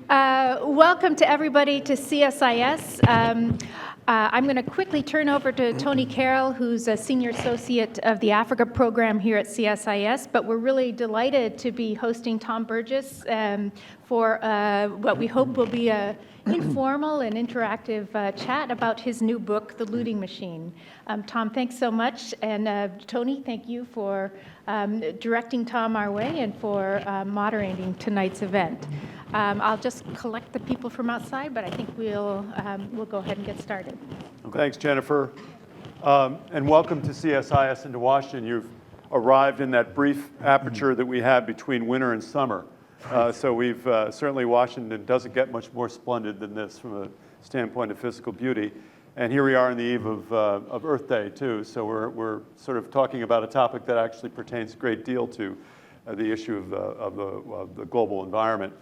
Welcome to everybody to CSIS. I'm going to quickly turn over to Tony Carroll, who's a Senior Associate of the Africa Program here at CSIS, but we're really delighted to be hosting Tom Burgess for what we hope will be an informal and interactive chat about his new book, The Looting Machine. Tom, thanks so much, and Tony, thank you for directing Tom our way and for moderating tonight's event. I'll just collect the people from outside, but I think we'll go ahead and get started. Thanks, Jennifer. And welcome to CSIS and to Washington. You've arrived in that brief aperture that we have between winter and summer. So we've certainly, Washington doesn't get much more splendid than this from a standpoint of physical beauty. And here we are on the eve of Earth Day, too. So we're sort of talking about a topic that actually pertains a great deal to the issue of the global environment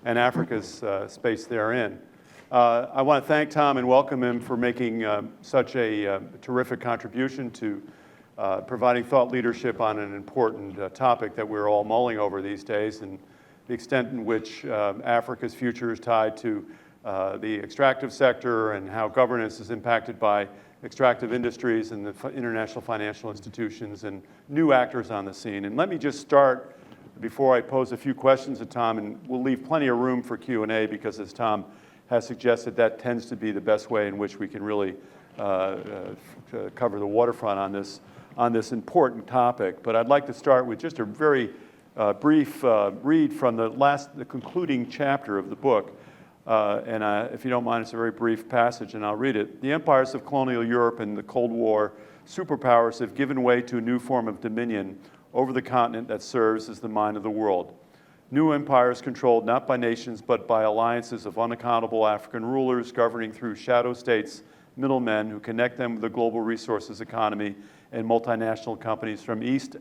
and Africa's space therein. I want to thank Tom and welcome him for making such a terrific contribution to providing thought leadership on an important topic that we're all mulling over these days, and the extent in which Africa's future is tied to the extractive sector and how governance is impacted by extractive industries and the international financial institutions and new actors on the scene. And let me just start before I pose a few questions to Tom, and we'll leave plenty of room for Q&A because, as Tom has suggested, that tends to be the best way in which we can really cover the waterfront on this important topic. But I'd like to start with just a very brief read from the concluding chapter of the book. And if you don't mind, it's a very brief passage, and I'll read it. The empires of colonial Europe and the Cold War superpowers have given way to a new form of dominion over the continent that serves as the mind of the world. New empires controlled not by nations, but by alliances of unaccountable African rulers governing through shadow states, middlemen who connect them with the global resources economy and multinational companies from east,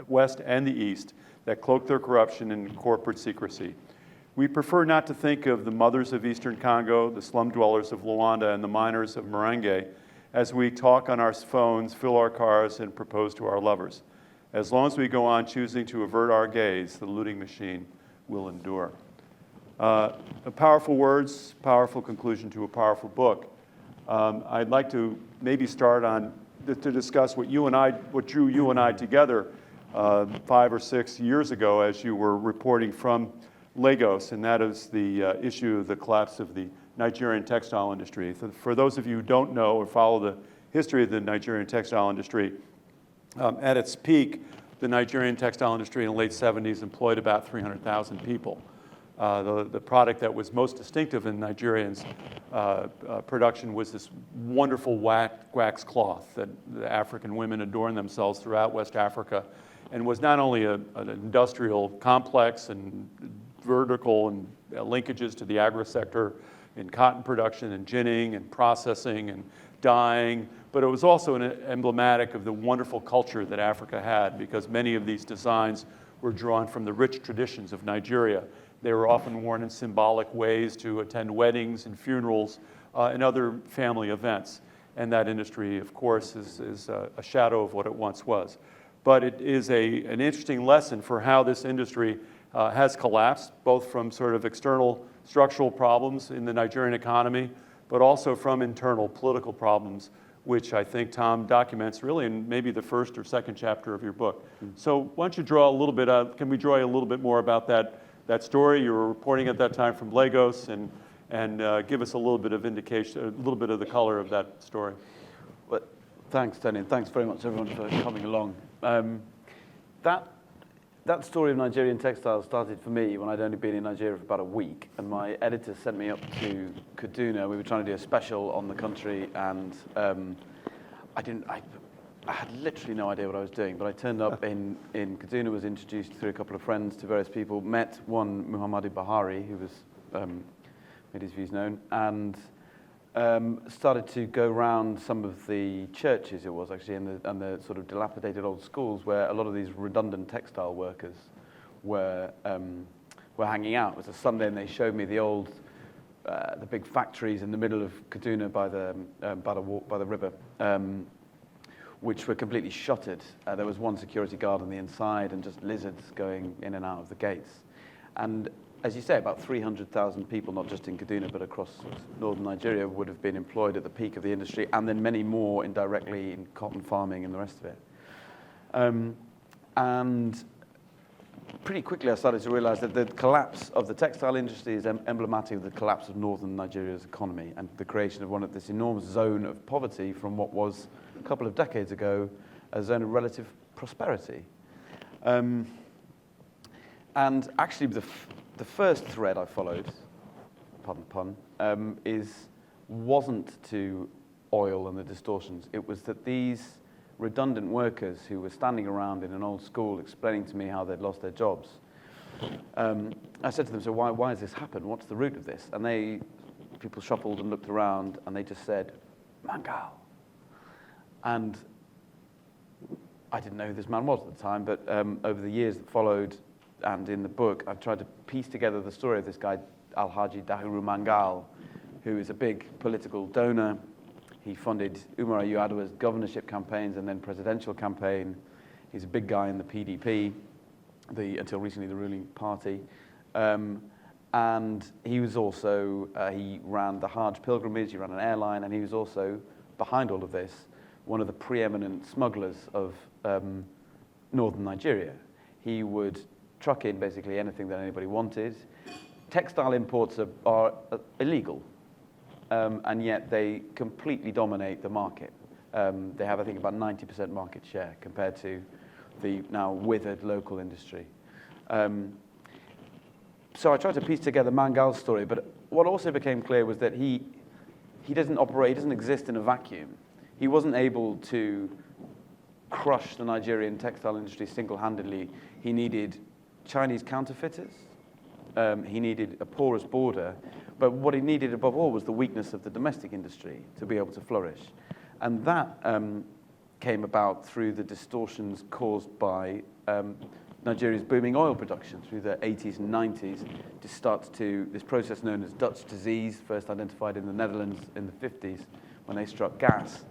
west, and the east that cloak their corruption in corporate secrecy. We prefer not to think of the mothers of Eastern Congo, the slum dwellers of Luanda, and the miners of Marangwe as we talk on our phones, fill our cars, and propose to our lovers. As long as we go on choosing to avert our gaze, the looting machine will endure. Powerful words, powerful conclusion to a powerful book. I'd like to maybe start on to discuss what drew you and I together 5 or 6 years ago as you were reporting from Lagos, and that is the issue of the collapse of the Nigerian textile industry. For those of you who don't know or follow the history of the Nigerian textile industry, at its peak, the Nigerian textile industry in the late 70s employed about 300,000 people. The product that was most distinctive in Nigerians' production was this wonderful wax cloth that the African women adorned themselves throughout West Africa, and was not only an industrial complex and vertical and linkages to the agri-sector in cotton production and ginning and processing and dyeing, but it was also emblematic of the wonderful culture that Africa had, because many of these designs were drawn from the rich traditions of Nigeria. They were often worn in symbolic ways to attend weddings and funerals and other family events. And that industry, of course, is a shadow of what it once was. But it is an interesting lesson for how this industry has collapsed, both from sort of external structural problems in the Nigerian economy, but also from internal political problems, which I think Tom documents really in maybe the first or second chapter of your book. So why don't you draw a little bit can we draw a little bit more about that story? You were reporting at that time from Lagos, and give us a little bit of indication, a little bit of the color of that story. Well, thanks, Tony, and thanks very much everyone for coming along. That story of Nigerian textiles started for me when I'd only been in Nigeria for about a week, and my editor sent me up to Kaduna. We were trying to do a special on the country, and I had literally no idea what I was doing, but I turned up in Kaduna, was introduced through a couple of friends to various people, met one Muhammadu Buhari, who was made his views known, and started to go around some of the churches, it was actually, and the sort of dilapidated old schools where a lot of these redundant textile workers were hanging out. It was a Sunday, and they showed me the big factories in the middle of Kaduna by the river, which were completely shuttered. There was one security guard on the inside and just lizards going in and out of the gates. And as you say, about 300,000 people, not just in Kaduna, but across northern Nigeria, would have been employed at the peak of the industry, and then many more indirectly in cotton farming and the rest of it. And pretty quickly I started to realize that the collapse of the textile industry is emblematic of the collapse of northern Nigeria's economy and the creation of this enormous zone of poverty from what was, a couple of decades ago, a zone of relative prosperity. And actually the first thread I followed, pardon the pun, wasn't to oil and the distortions. It was that these redundant workers who were standing around in an old school explaining to me how they'd lost their jobs. I said to them, so why has this happened? What's the root of this? And people shuffled and looked around and they just said, Mangal. And I didn't know who this man was at the time, but over the years that followed and in the book, I've tried to piece together the story of this guy, Alhaji Dahiru Mangal, who is a big political donor. He funded Umar Yar'Adua's governorship campaigns and then presidential campaign. He's a big guy in the PDP, until recently the ruling party. And he was also, he ran the Hajj pilgrimage, he ran an airline, and he was also, behind all of this, one of the preeminent smugglers of northern Nigeria. He would truck in basically anything that anybody wanted. Textile imports are illegal. And yet they completely dominate the market. They have, I think, about 90% market share compared to the now withered local industry. So I tried to piece together Mangal's story, but what also became clear was that he doesn't exist in a vacuum. He wasn't able to crush the Nigerian textile industry single-handedly. He needed Chinese counterfeiters. He needed a porous border. But what he needed above all was the weakness of the domestic industry to be able to flourish. And that came about through the distortions caused by Nigeria's booming oil production through the 80s and 90s. This process known as Dutch disease, first identified in the Netherlands in the 50s when they struck gas,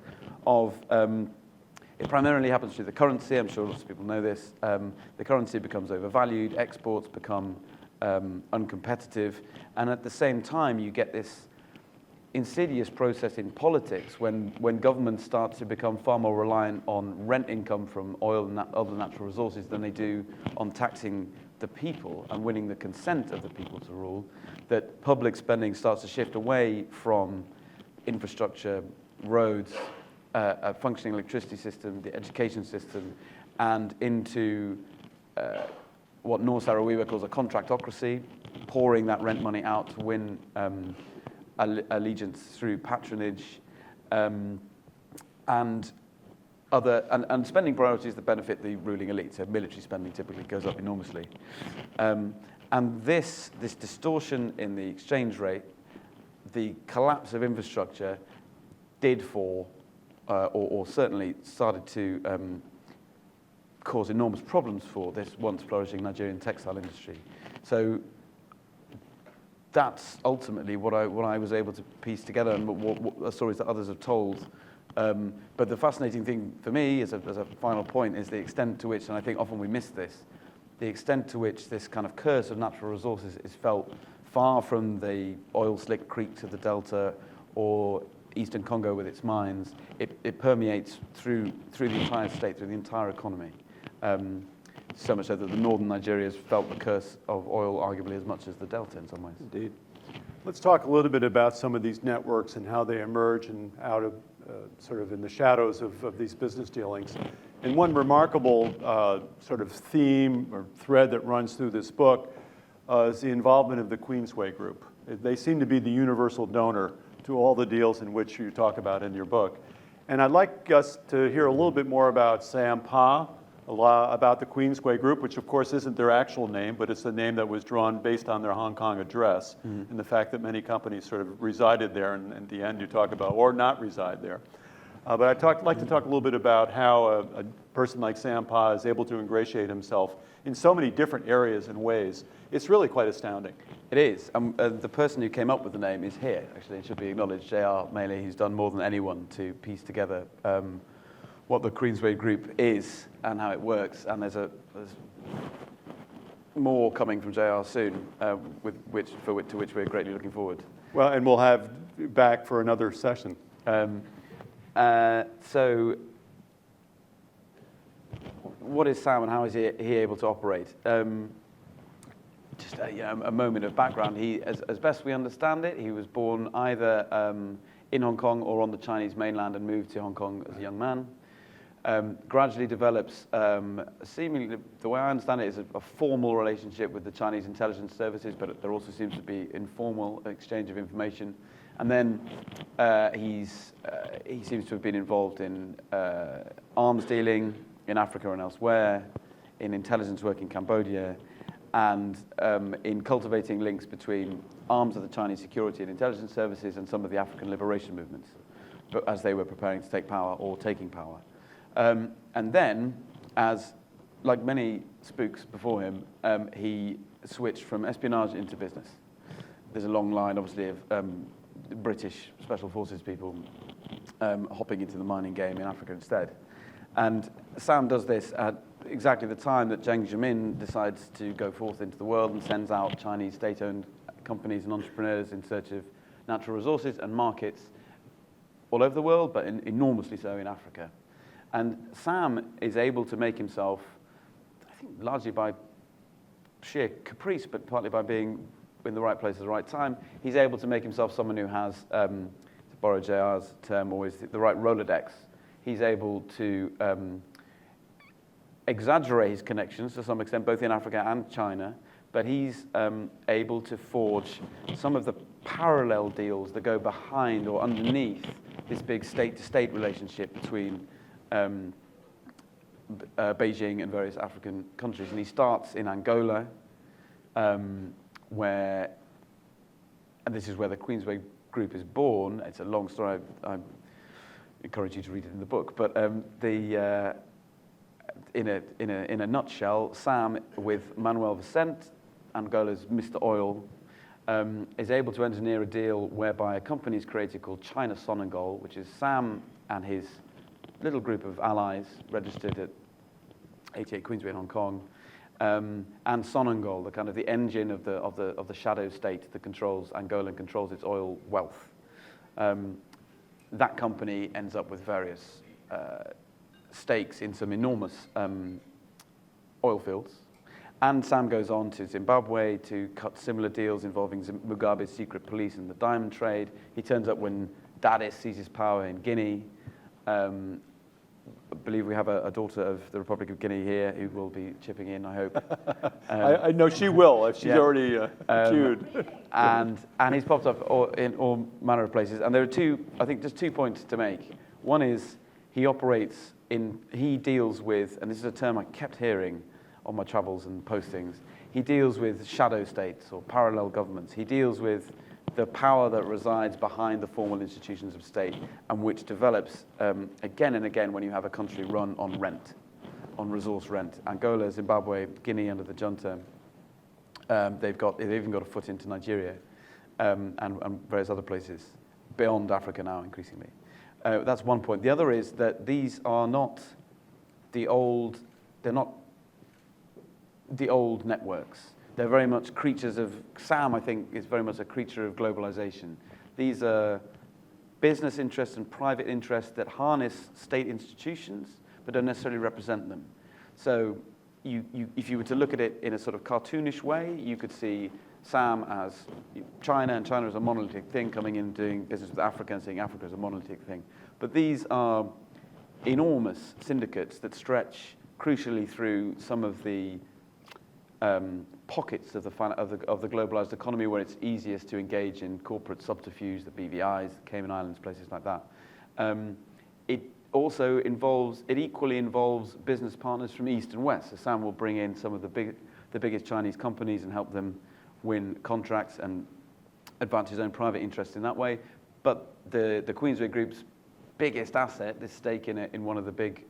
it primarily happens through the currency. I'm sure lots of people know this. The currency becomes overvalued, exports become uncompetitive, and at the same time you get this insidious process in politics when governments start to become far more reliant on rent income from oil and other natural resources than they do on taxing the people and winning the consent of the people to rule, that public spending starts to shift away from infrastructure, roads, a functioning electricity system, the education system, and into what Noor Sarawiwa calls a contractocracy, pouring that rent money out to win allegiance through patronage, and spending priorities that benefit the ruling elite. So military spending typically goes up enormously. And this distortion in the exchange rate, the collapse of infrastructure, did or certainly started to cause enormous problems for this once flourishing Nigerian textile industry. So that's ultimately what I was able to piece together and what the stories that others have told. But the fascinating thing for me as a final point is the extent to which, and I think often we miss this, the extent to which this kind of curse of natural resources is felt far from the oil slick creeks of the Delta or Eastern Congo with its mines. It permeates through the entire state, through the entire economy. So much so that the northern Nigeria has felt the curse of oil arguably as much as the Delta in some ways. Indeed. Let's talk a little bit about some of these networks and how they emerge and out of sort of in the shadows of these business dealings. And one remarkable sort of theme or thread that runs through this book is the involvement of the Queensway Group. They seem to be the universal donor to all the deals in which you talk about in your book. And I'd like us to hear a little bit more about Sam Pa, about the Queensway Group, which of course isn't their actual name, but it's the name that was drawn based on their Hong Kong address, and the fact that many companies sort of resided there, and at the end you talk about, or not reside there. But I'd like to talk a little bit about how a person like Sam Pa is able to ingratiate himself in so many different areas and ways. It's really quite astounding. It is. The person who came up with the name is here, actually. It should be acknowledged, J.R. Maley, who's done more than anyone to piece together what the Queensway Group is and how it works. And there's more coming from JR soon, to which we're greatly looking forward. Well, and we'll have back for another session. So what is Sam and how is he able to operate? Just a moment of background. He, as best we understand it, he was born either in Hong Kong or on the Chinese mainland and moved to Hong Kong as a young man. Gradually develops, seemingly, the way I understand it, is a formal relationship with the Chinese intelligence services, but there also seems to be informal exchange of information. And then he seems to have been involved in arms dealing in Africa and elsewhere, in intelligence work in Cambodia, and in cultivating links between arms of the Chinese security and intelligence services and some of the African liberation movements, but as they were preparing to take power or taking power. And then, as like many spooks before him, he switched from espionage into business. There's a long line, obviously, of British Special Forces people hopping into the mining game in Africa instead. And Sam does this at exactly the time that Jiang Zemin decides to go forth into the world and sends out Chinese state-owned companies and entrepreneurs in search of natural resources and markets all over the world, but enormously so in Africa. And Sam is able to make himself, I think largely by sheer caprice, but partly by being in the right place at the right time, he's able to make himself someone who has, to borrow JR's term, always the right Rolodex. He's able to exaggerate his connections to some extent, both in Africa and China, but he's able to forge some of the parallel deals that go behind or underneath this big state-to-state relationship between Beijing and various African countries. And he starts in Angola, where, and this is where the Queensway Group is born. It's a long story. I encourage you to read it in the book. But in a nutshell, Sam, with Manuel Vicente, Angola's Mr. Oil, is able to engineer a deal whereby a company is created called China Sonangol, which is Sam and his little group of allies registered at 88 Queensway in Hong Kong, and Sonangol, the kind of the engine of the shadow state that controls Angola and controls its oil wealth. That company ends up with various stakes in some enormous oil fields. And Sam goes on to Zimbabwe to cut similar deals involving Mugabe's secret police and the diamond trade. He turns up when Dadis seizes power in Guinea. I believe we have a daughter of the Republic of Guinea here who will be chipping in, I hope. I know she will, if she's already queued. And he's popped up in all manner of places. And there are I think just 2 points to make. One is he deals with, and this is a term I kept hearing on my travels and postings, he deals with shadow states or parallel governments. He deals with the power that resides behind the formal institutions of state and which develops again and again when you have a country run on rent, on resource rent. Angola, Zimbabwe, Guinea under the junta, they've even got a foot into Nigeria and various other places beyond Africa now increasingly. That's one point. The other is that these are not the old networks. They're very much creatures of, Sam, I think, is very much a creature of globalization. These are business interests and private interests that harness state institutions, but don't necessarily represent them. So if you were to look at it in a sort of cartoonish way, you could see Sam as China, and China as a monolithic thing, coming in and doing business with Africa and seeing Africa as a monolithic thing. But these are enormous syndicates that stretch crucially through some of the pockets of the globalized economy where it's easiest to engage in corporate subterfuge, the BVIs, the Cayman Islands, places like that. It equally involves business partners from East and West. So Sam will bring in some of the biggest Chinese companies and help them win contracts and advance his own private interests in that way. But the Queensway Group's biggest asset, this stake in one of the big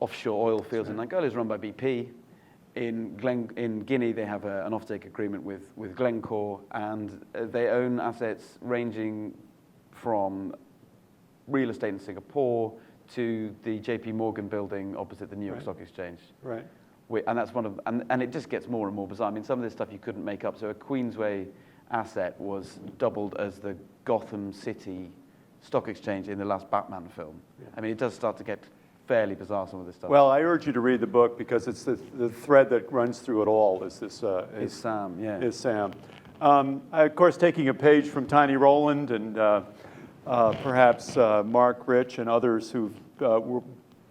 offshore oil fields in Angola, is run by BP. In Guinea, they have an offtake agreement with Glencore, and they own assets ranging from real estate in Singapore to the JP Morgan building opposite the New York Stock Exchange. Right. And that's one of, and it just gets more and more bizarre. I mean, some of this stuff you couldn't make up. So a Queensway asset was doubled as the Gotham City Stock Exchange in the last Batman film. Yeah. I mean, it does start to get fairly bizarre, some of this stuff. Well, I urge you to read the book because it's the thread that runs through it all is this. Is Sam, yeah. Is Sam. Of course, taking a page from Tiny Roland and perhaps Mark Rich and others who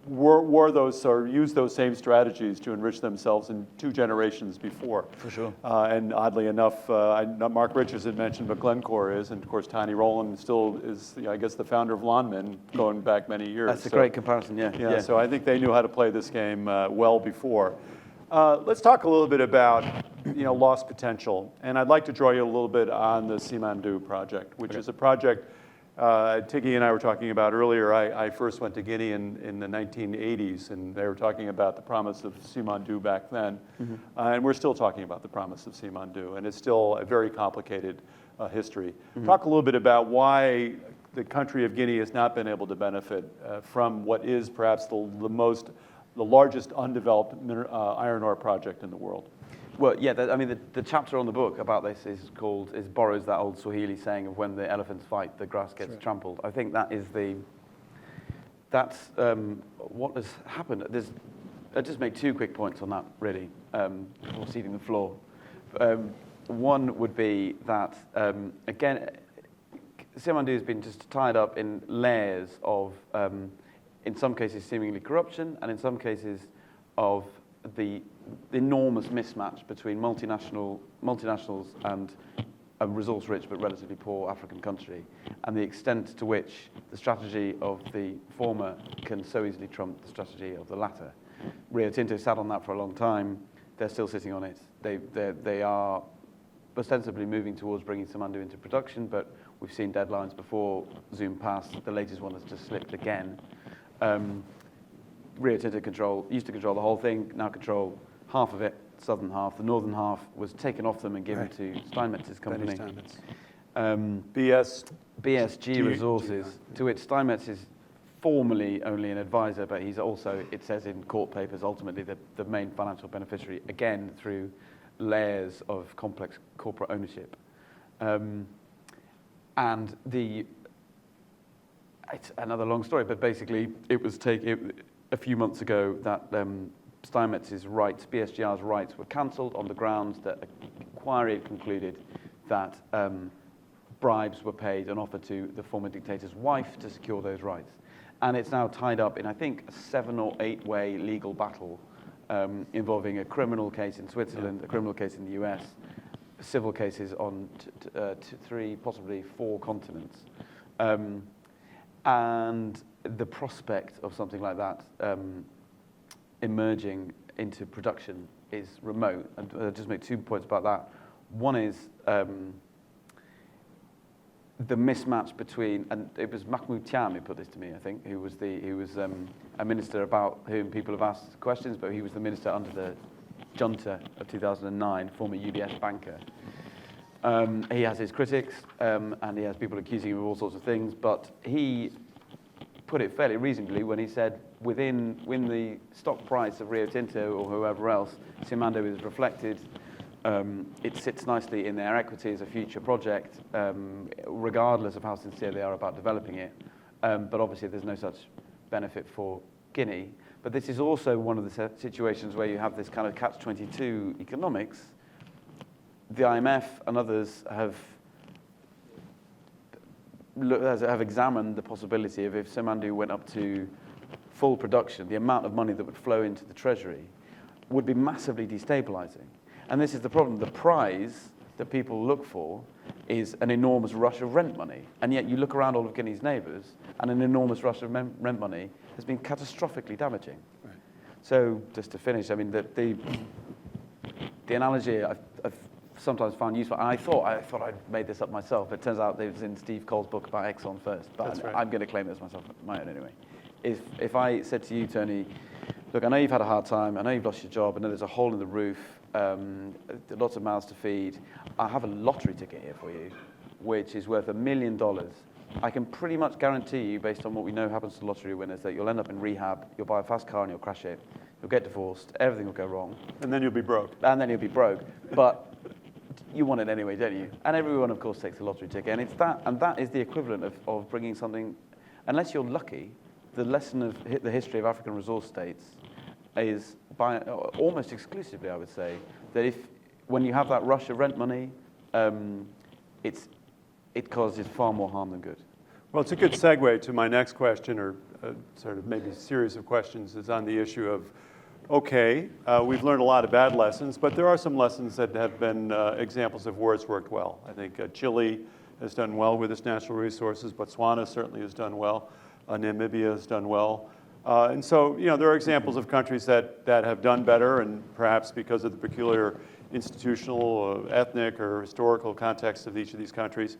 wore those or used those same strategies to enrich themselves in 2 generations before. For sure. And oddly enough, Mark Rich had mentioned what Glencore is, and of course Tiny Roland still is, I guess, the founder of Lawnmen going back many years. That's a great comparison, yeah. Yeah. So I think they knew how to play this game well before. Let's talk a little bit about lost potential, and I'd like to draw you a little bit on the Simandou project, which is a project Tiggy and I were talking about earlier. I first went to Guinea in the 1980s, and they were talking about the promise of Simandou back then. Mm-hmm. And we're still talking about the promise of Simandou, and it's still a very complicated history. Mm-hmm. Talk a little bit about why the country of Guinea has not been able to benefit from what is perhaps the largest undeveloped iron ore project in the world. Well, yeah, I mean, the chapter on the book about this borrows that old Swahili saying of when the elephants fight, the grass gets trampled. I think that's what has happened. I'll just make 2 quick points on that, really, before ceding the floor. One would be that, again, Simandou has been just tied up in layers of, in some cases, seemingly corruption, and in some cases of the enormous mismatch between multinationals and a resource-rich but relatively poor African country, and the extent to which the strategy of the former can so easily trump the strategy of the latter. Rio Tinto sat on that for a long time. They're still sitting on it. They are ostensibly moving towards bringing Simandou into production, but we've seen deadlines before Zoom passed. The latest one has just slipped again. Rio Tinto used to control the whole thing, now control half of it, southern half. The northern half was taken off them and given to Steinmetz's company. BSG Resources, to which Steinmetz is formally only an advisor, but he's also, it says in court papers, ultimately the main financial beneficiary, again through layers of complex corporate ownership. It's another long story, but basically it was a few months ago that Steinmetz's rights, BSGR's rights, were cancelled on the grounds that a inquiry had concluded that bribes were paid and offered to the former dictator's wife to secure those rights. And it's now tied up in, I think, a 7 or 8-way legal battle involving a criminal case in Switzerland, a criminal case in the US, civil cases on 3, possibly 4 continents. And the prospect of something like that emerging into production is remote. And I'll just make 2 points about that. One is the mismatch between, and it was Mahmoud Thiam who put this to me, I think, who was a minister about whom people have asked questions, but he was the minister under the junta of 2009, former UBS banker. He has his critics, and he has people accusing him of all sorts of things, but he put it fairly reasonably when he said, when the stock price of Rio Tinto or whoever else, Simandou is reflected, it sits nicely in their equity as a future project, regardless of how sincere they are about developing it. But obviously there's no such benefit for Guinea. But this is also one of the situations where you have this kind of catch-22 economics. The IMF and others have examined the possibility of if Simandou went up to full production, the amount of money that would flow into the treasury would be massively destabilizing. And this is the problem. The prize that people look for is an enormous rush of rent money. And yet you look around all of Guinea's neighbors, and an enormous rush of rent money has been catastrophically damaging. Right. So just to finish, I mean, the analogy I've sometimes found useful, and I thought I'd made this up myself, but it turns out it was in Steve Cole's book about Exxon first, but I'm going to claim this myself, my own anyway. If I said to you, Tony, look, I know you've had a hard time, I know you've lost your job, I know there's a hole in the roof, lots of mouths to feed, I have a lottery ticket here for you, which is worth $1 million. I can pretty much guarantee you, based on what we know happens to lottery winners, that you'll end up in rehab, you'll buy a fast car and you'll crash it. You'll get divorced. Everything will go wrong. And then you'll be broke. And then you'll be broke. But you want it anyway, don't you? And everyone, of course, takes a lottery ticket. And it's that, and that is the equivalent of bringing something, unless you're lucky, the lesson of the history of African resource states is almost exclusively, I would say, that when you have that rush of rent money, it causes far more harm than good. Well, it's a good segue to my next question, or sort of maybe series of questions, is on the issue of, okay, we've learned a lot of bad lessons, but there are some lessons that have been examples of where it's worked well. I think Chile has done well with its natural resources. Botswana certainly has done well. Namibia has done well. And so, there are examples of countries that have done better, and perhaps because of the peculiar institutional, ethnic, or historical context of each of these countries.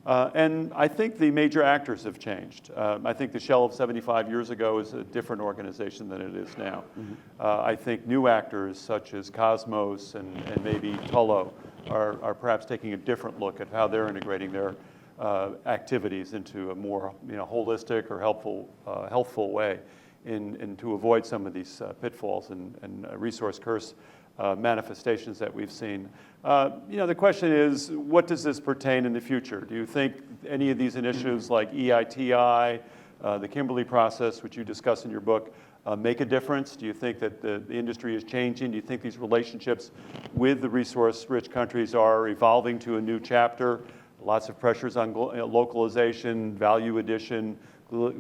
And I think the major actors have changed. I think the Shell of 75 years ago is a different organization than it is now. Mm-hmm. I think new actors such as Cosmos and maybe Tullow are perhaps taking a different look at how they're integrating their activities into a more holistic or healthful way and to avoid some of these pitfalls and resource curse manifestations that we've seen. The question is, what does this pertain in the future? Do you think any of these initiatives like EITI, the Kimberley process, which you discuss in your book, make a difference? Do you think that the industry is changing? Do you think these relationships with the resource-rich countries are evolving to a new chapter? Lots of pressures on localization, value addition,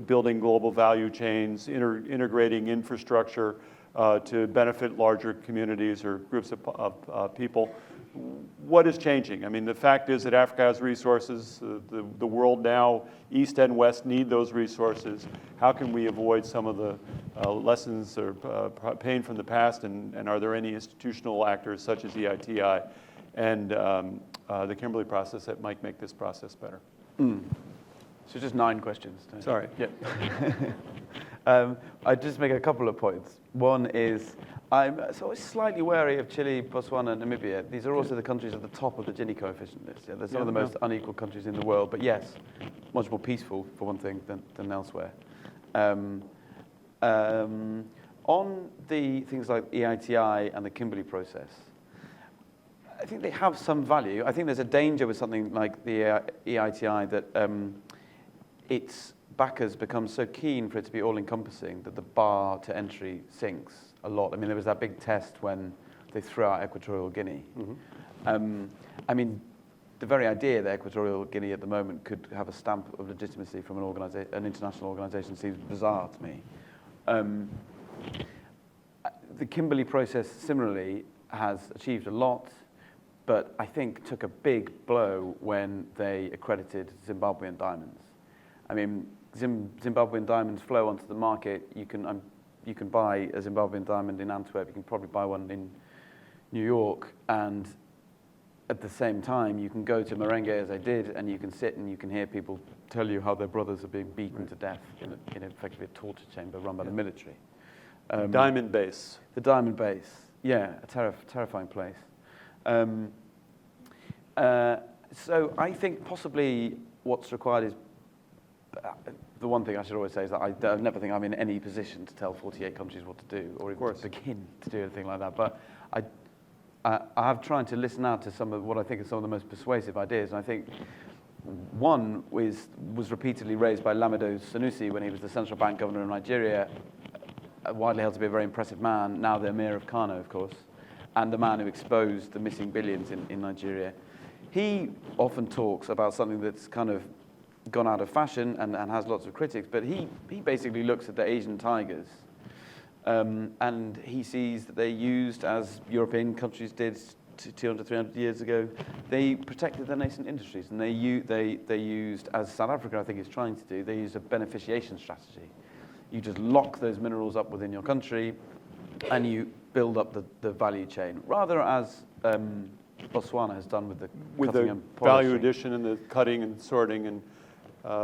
building global value chains, integrating infrastructure to benefit larger communities or groups of people. What is changing? I mean, the fact is that Africa has resources. The world now, East and West, need those resources. How can we avoid some of the lessons or pain from the past? And are there any institutional actors such as EITI and the Kimberley process that might make this process better? So just 9 questions. Sorry. Yeah. I'd just make a couple of points. One is, I'm always slightly wary of Chile, Botswana, and Namibia. These are also the countries at the top of the Gini coefficient list. Yeah, they're some of the most unequal countries in the world, but yes, much more peaceful, for one thing, than elsewhere. On the things like EITI and the Kimberley process, I think they have some value. I think there's a danger with something like the EITI that its backers become so keen for it to be all-encompassing that the bar to entry sinks a lot. I mean, there was that big test when they threw out Equatorial Guinea. Mm-hmm. I mean, the very idea that Equatorial Guinea at the moment could have a stamp of legitimacy from an international organization seems bizarre to me. The Kimberley process, similarly, has achieved a lot, but I think took a big blow when they accredited Zimbabwean diamonds. I mean, Zimbabwean diamonds flow onto the market. You can buy a Zimbabwean diamond in Antwerp. You can probably buy one in New York. And at the same time, you can go to Merengue, as I did, and you can sit and you can hear people tell you how their brothers are being beaten to death in effectively a torture chamber run by the military. Diamond base. The diamond base. Yeah, a terrifying place. So I think possibly what's required is the one thing I should always say is that I never think I'm in any position to tell 48 countries what to do, or even to begin to do anything like that. But I have tried to listen out to some of what I think are some of the most persuasive ideas. And I think one was repeatedly raised by Lamido Sanusi when he was the central bank governor of Nigeria, widely held to be a very impressive man, now the Emir of Kano, of course, and the man who exposed the missing billions in Nigeria. He often talks about something that's kind of gone out of fashion and has lots of critics, but he basically looks at the Asian tigers and he sees that they used, as European countries did 200, 300 years ago, they protected their nascent industries, and they used, as South Africa I think is trying to do, they used a beneficiation strategy. You just lock those minerals up within your country and you build up the value chain, rather as Botswana has done with the cutting and polishing. Value addition and the cutting and sorting and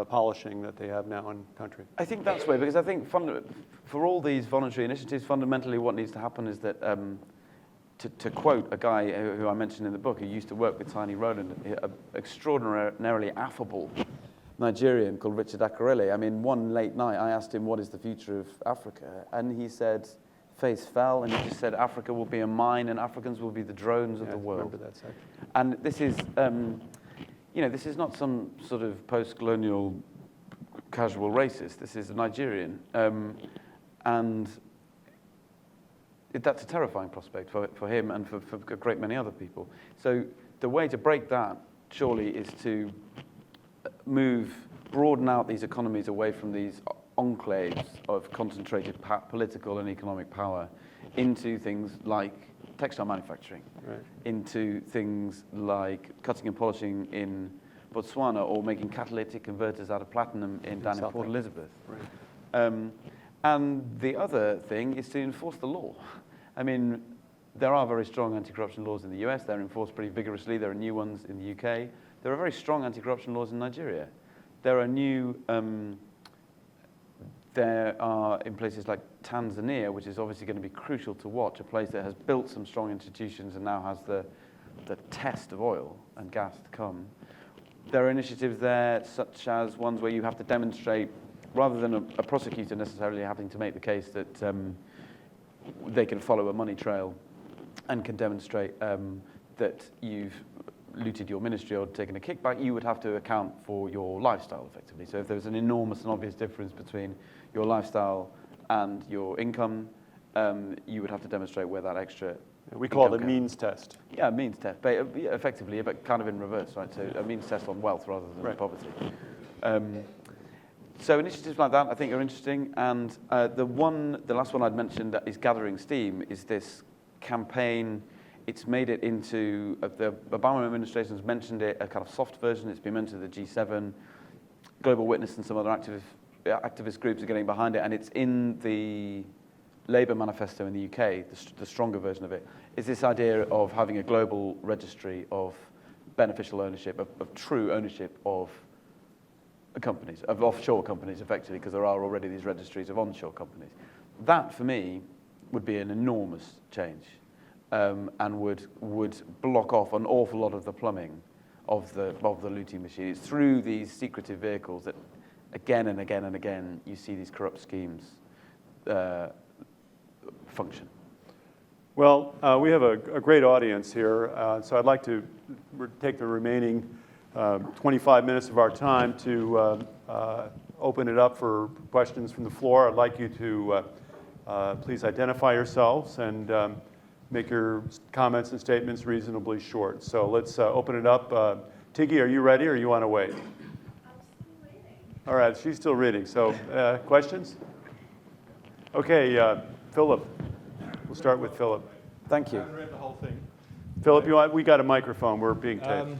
polishing that they have now in country. I think that's way, because I think for all these voluntary initiatives, fundamentally what needs to happen is that, to quote a guy who I mentioned in the book, who used to work with Tiny Rowland, an extraordinarily affable Nigerian called Richard Akerele. I mean, one late night I asked him, what is the future of Africa? And he said, face fell, and he just said Africa will be a mine and Africans will be the drones of the world. I remember that section. And this is, this is not some sort of post-colonial casual racist. This is a Nigerian, and that's a terrifying prospect for him and for a great many other people. So the way to break that, surely, is to broaden out these economies away from these enclaves of concentrated political and economic power into things like textile manufacturing, Right. into things like cutting and polishing in Botswana, or making catalytic converters out of platinum down in Port Elizabeth. Right. And the other thing is to enforce the law. I mean, there are very strong anti-corruption laws in the US. They're enforced pretty vigorously. There are new ones in the UK. There are very strong anti-corruption laws in Nigeria. There are there are in places like Tanzania, which is obviously going to be crucial to watch, a place that has built some strong institutions and now has the test of oil and gas to come. There are initiatives there, such as ones where you have to demonstrate, rather than a prosecutor necessarily having to make the case that they can follow a money trail and can demonstrate that you've looted your ministry or taken a kickback, you would have to account for your lifestyle, effectively. So if there was an enormous and obvious difference between your lifestyle and your income, you would have to demonstrate where that extra We call it a income means test. Yeah, a means test, but effectively, but kind of in reverse, right? So a means test on wealth rather than Right. poverty. So initiatives like that I think are interesting, and the last one I'd mentioned that is gathering steam is this campaign. It's made it into, the Obama administration has mentioned it, a kind of soft version. It's been mentioned at the G7. Global Witness and some other activist groups are getting behind it, and it's in the Labour manifesto in the UK, the stronger version of it, is this idea of having a global registry of beneficial ownership, of true ownership of companies, of offshore companies, effectively, because there are already these registries of onshore companies. That, for me, would be an enormous change. And would block off an awful lot of the plumbing of the looting machine. It's through these secretive vehicles that again and again and again you see these corrupt schemes function. Well, we have a great audience here, so I'd like to take the remaining 25 minutes of our time to open it up for questions from the floor. I'd like you to please identify yourselves and make your comments and statements reasonably short. So let's open it up. Tiggy, are you ready or you want to wait? I'm still waiting. All right, she's still reading. So questions? Okay, Philip. We'll start with Philip. Thank I you. haven't read the whole thing. Philip, we got a microphone. We're being taped.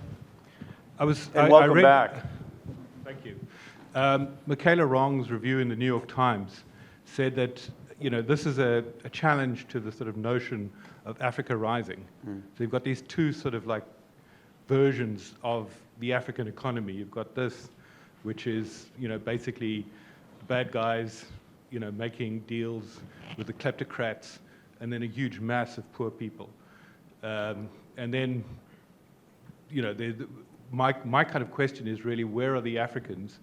Welcome back. Thank you. Michaela Wrong's review in the New York Times said that this is a challenge to the sort of notion of Africa rising. So you've got these two sort of like versions of the African economy. You've got this, which is basically bad guys making deals with the kleptocrats, and then a huge mass of poor people. And then my kind of question is really, where are the Africans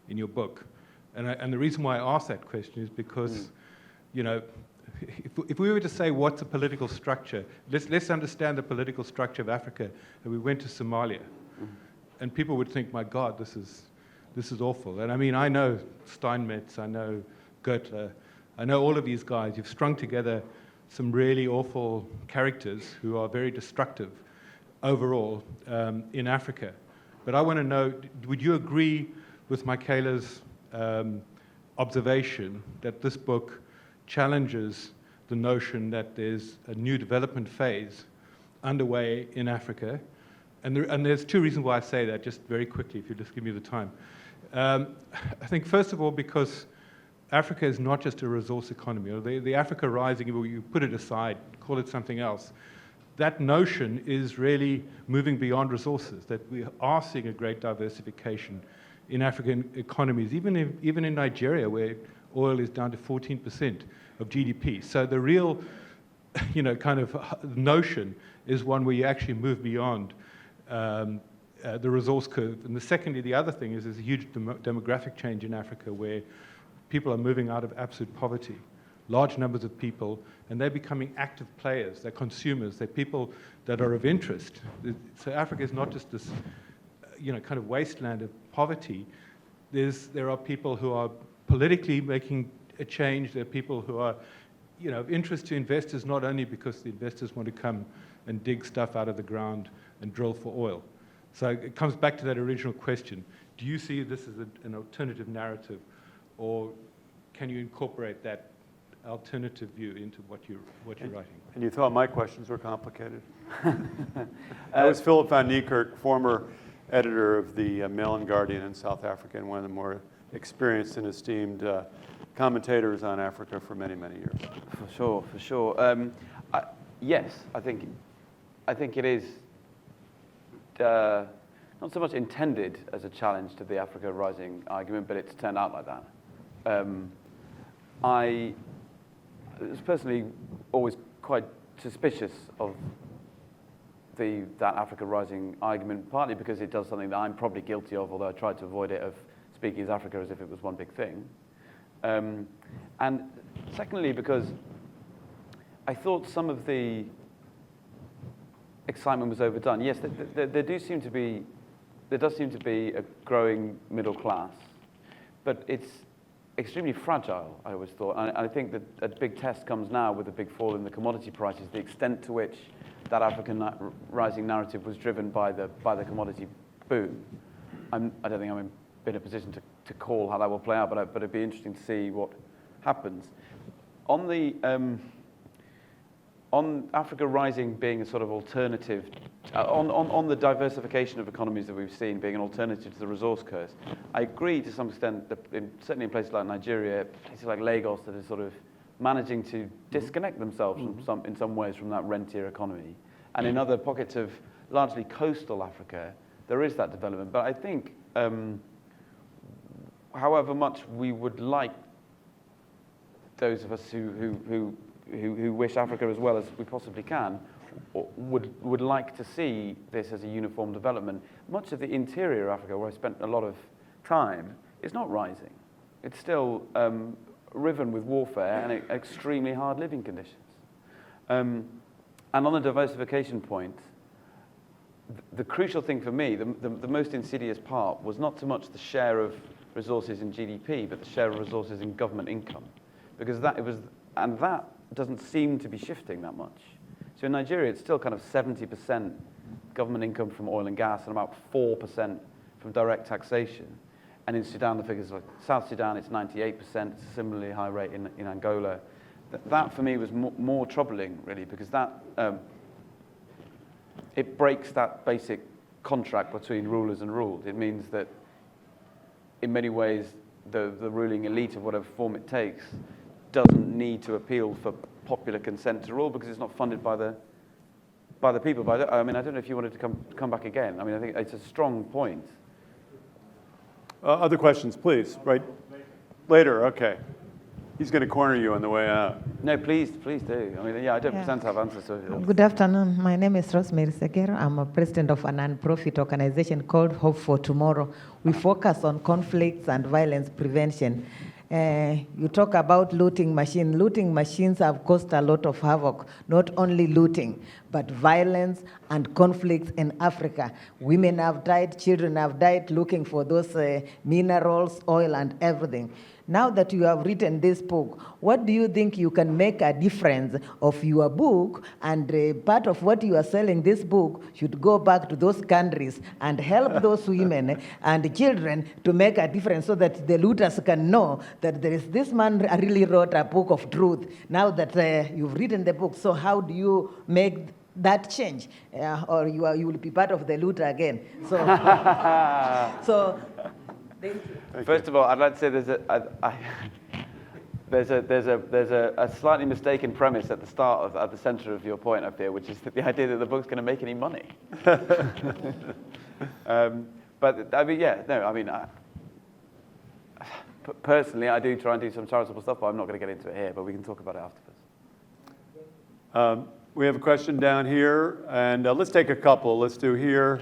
in your book? And the reason why I ask that question is because if we were to say what's a political structure, let's understand the political structure of Africa, and we went to Somalia, and people would think, my God, this is awful. And I mean, I know Steinmetz, I know Goethe, I know all of these guys. You've strung together some really awful characters who are very destructive overall in Africa. But I want to know, would you agree with Michaela's observation that this book challenges the notion that there's a new development phase underway in Africa? And there's two reasons why I say that, just very quickly, if you just give me the time. I think, first of all, because Africa is not just a resource economy. Or the Africa rising, you put it aside, call it something else. That notion is really moving beyond resources, that we are seeing a great diversification in African economies, even in Nigeria, where oil is down to 14% of GDP. So the real, kind of notion is one where you actually move beyond the resource curve. And secondly, the other thing is there's a huge demographic change in Africa where people are moving out of absolute poverty. large numbers of people, and they're becoming active players. They're consumers. They're people that are of interest. So Africa is not just this, kind of wasteland of poverty. There are people who are politically making a change. There are people who are, of interest to investors, not only because the investors want to come and dig stuff out of the ground and drill for oil. So it comes back to that original question. Do you see this as an alternative narrative, or can you incorporate that alternative view into what you're writing? And you thought my questions were complicated? That was Philip van Niekerk, former editor of the Mail and Guardian in South Africa, and one of the more experienced and esteemed commentators on Africa for many, many years. For sure. Yes, I think it is not so much intended as a challenge to the Africa Rising argument, but it's turned out like that. I was personally always quite suspicious of that Africa Rising argument, partly because it does something that I'm probably guilty of, although I tried to avoid it, of speaking as Africa as if it was one big thing. And secondly, because I thought some of the excitement was overdone. Yes, there does seem to be a growing middle class, but it's extremely fragile, I always thought. And I think that a big test comes now with the big fall in the commodity prices, the extent to which that African rising narrative was driven by the commodity boom. I don't think I'm in a position to call how that will play out, but it'd be interesting to see what happens. On Africa Rising being a sort of alternative, on the diversification of economies that we've seen being an alternative to the resource curse, I agree to some extent that certainly in places like Nigeria, places like Lagos, that are sort of managing to disconnect themselves in some ways from that rentier economy. And in other pockets of largely coastal Africa, there is that development. But I think, however much we would like those of us who wish Africa as well as we possibly can, would like to see this as a uniform development. Much of the interior of Africa, where I spent a lot of time, is not rising. It's still riven with warfare and extremely hard living conditions. And on the diversification point, the crucial thing for me, the most insidious part, was not so much the share of resources in GDP, but the share of resources in government income, because that doesn't seem to be shifting that much. So in Nigeria, it's still kind of 70% government income from oil and gas and about 4% from direct taxation. And in Sudan, the figures like South Sudan, it's 98%. It's a similarly high rate in Angola. That for me was more troubling, really, because that it breaks that basic contract between rulers and ruled. It means that in many ways, the ruling elite of whatever form it takes doesn't need to appeal for popular consent to rule because it's not funded by the people. But I don't know if you wanted to come back again. I think it's a strong point. Other questions, please. Right later. Okay. He's going to corner you on the way out. No, please do. I don't pretend to have answers to it. Good afternoon. My name is Rosemary Segero. I'm a president of a non-profit organization called Hope for Tomorrow. We focus on conflicts and violence prevention. You talk about looting machines. Looting machines have caused a lot of havoc, not only looting, but violence and conflicts in Africa. Women have died, children have died looking for those minerals, oil, and everything. Now that you have written this book, what do you think you can make a difference of your book, and part of what you are selling this book should go back to those countries and help those women and children to make a difference so that the looters can know that there is this man really wrote a book of truth now that you've written the book. So how do you make that change? Or you will be part of the looter again. So, thank you. First of all, I'd like to say there's a slightly mistaken premise at the start at the center of your point up here, which is that the idea that the book's going to make any money. Personally, I do try and do some charitable stuff, but I'm not going to get into it here. But we can talk about it afterwards. We have a question down here, and let's take a couple. Let's do here,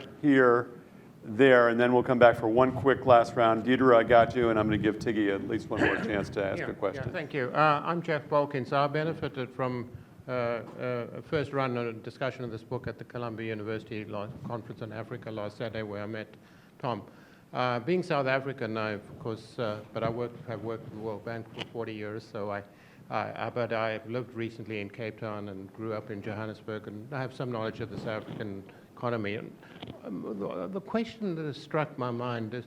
there, and then we'll come back for one quick last round. Dieter, I got you, and I'm going to give Tiggy at least one more chance to ask a question. Yeah, thank you. I'm Jeff Bolkins. I benefited from a first run on a discussion of this book at the Columbia University Conference on Africa last Saturday, where I met Tom. Being South African, I, of course, but have worked with the World Bank for 40 years, so but I've lived recently in Cape Town and grew up in Johannesburg, and I have some knowledge of the South African economy. And the question that has struck my mind is,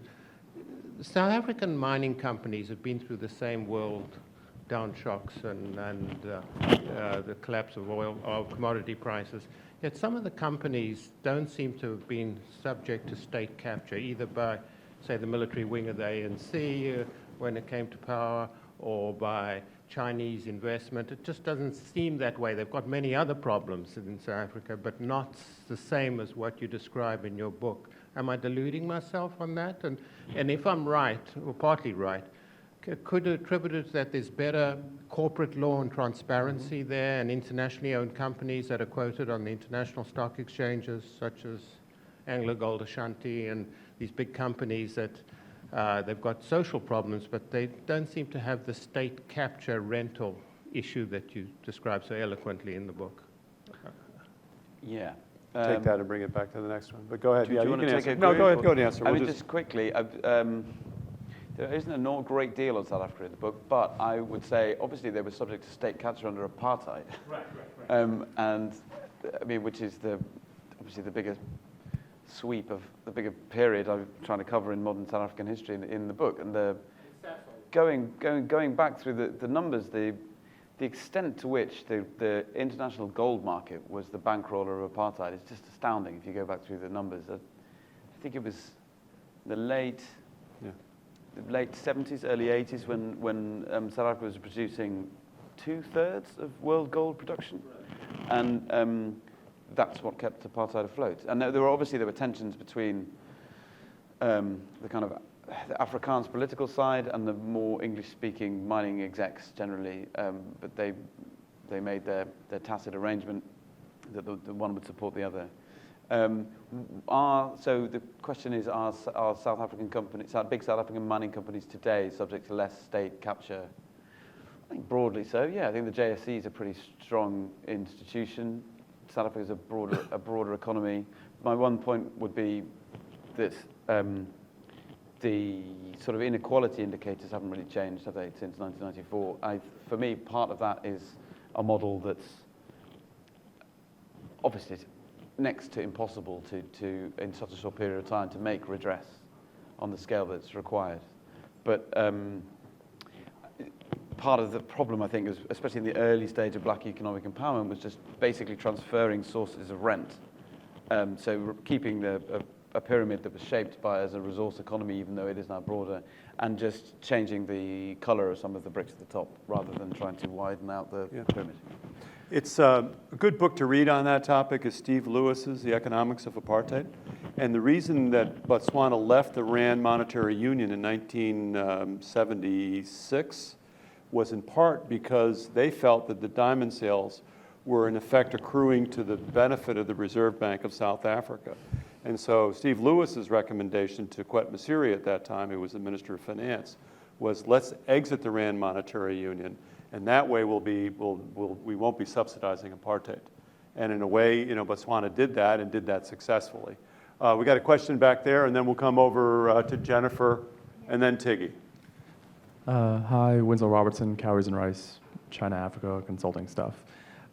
South African mining companies have been through the same world down shocks and the collapse of oil, of commodity prices. Yet some of the companies don't seem to have been subject to state capture, either by, say, the military wing of the ANC when it came to power, or by Chinese investment. It just doesn't seem that way. They've got many other problems in South Africa, but not the same as what you describe in your book. Am I deluding myself on that? And if I'm right, or partly right, could attribute it that there's better corporate law and transparency there, and internationally owned companies that are quoted on the international stock exchanges, such as AngloGold Ashanti, and these big companies that they've got social problems, but they don't seem to have the state capture rental issue that you describe so eloquently in the book. Yeah. Take that and bring it back to the next one. But go ahead. Do you want to take a No, group, go ahead. or- Go ahead and answer. I We'll mean, just quickly, there isn't a great deal on South Africa in the book, but I would say, obviously, they were subject to state capture under apartheid. Right. And, I mean, which is obviously the biggest sweep of the bigger period I'm trying to cover in modern South African history in the book. And going back through the numbers, the extent to which the international gold market was the bankroller of apartheid is just astounding if you go back through the numbers. I think it was the late 70s, early 80s when South Africa was producing 2/3 of world gold production. And that's what kept apartheid afloat. And there were tensions between the kind of the Afrikaans political side and the more English-speaking mining execs generally, but they made their tacit arrangement that the one would support the other. So the question is, are South African companies, big South African mining companies today subject to less state capture? I think broadly so, yeah. I think the JSE is a pretty strong institution. South Africa is a broader economy. My one point would be that the sort of inequality indicators haven't really changed, have they, since 1994? For me, part of that is a model that's obviously next to impossible to in such a short period of time to make redress on the scale that's required. But part of the problem, I think, is, especially in the early stage of black economic empowerment, was just basically transferring sources of rent. So keeping a pyramid that was shaped as a resource economy, even though it is now broader, and just changing the color of some of the bricks at the top, rather than trying to widen out the pyramid. It's a good book to read on that topic is Steve Lewis's The Economics of Apartheid. And the reason that Botswana left the Rand Monetary Union in 1976 was in part because they felt that the diamond sales were in effect accruing to the benefit of the Reserve Bank of South Africa. And so Steve Lewis's recommendation to Kwet Masiri at that time, who was the Minister of Finance, was let's exit the Rand Monetary Union, and that way we won't be subsidizing apartheid. And in a way, Botswana did that and did that successfully. We got a question back there, and then we'll come over to Jennifer, and then Tiggy. Hi, Winslow Robertson, Cowries and Rice, China, Africa, consulting stuff.